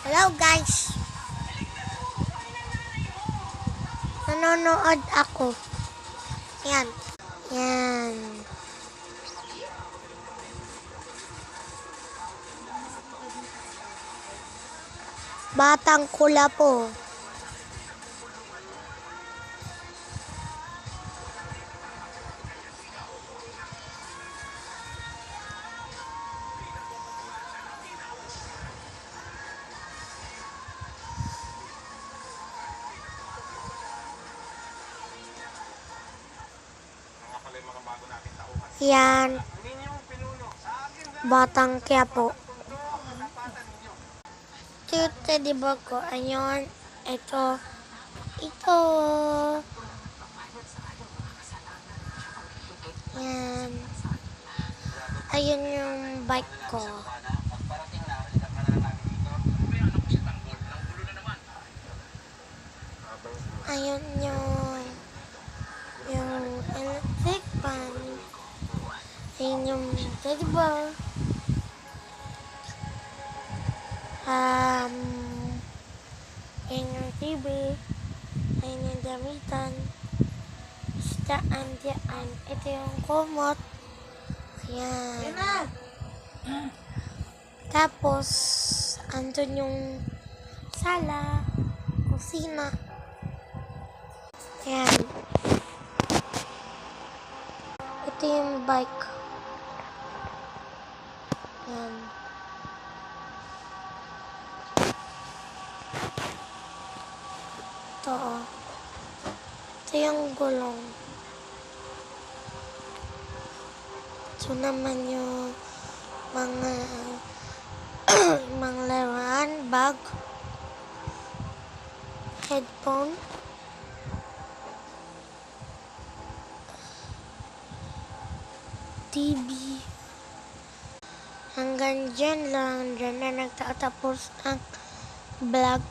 Hello guys. Nanonood ako. Yan. Yan. Batang Kulapo. Yan. Batang Quiapo. Ito, diba ko? Ayun. Ito. Ito. Yan. Ayun yung bike ko. Ayun yung electric fan. Ayun yung teddy bear. Ayun yung TV. Ayun yung damitan. Diyan. Ito yung kumot. Ayan. Tapos, andun yung sala, kusina. Ayan. Ito yung bike. Ayan. Ito, oh. Ito yung gulong. Ito naman yung mga mga laruan, bag, headphone, TV. Hanggang dyan lang. Dyan na nagtatapos ang vlog.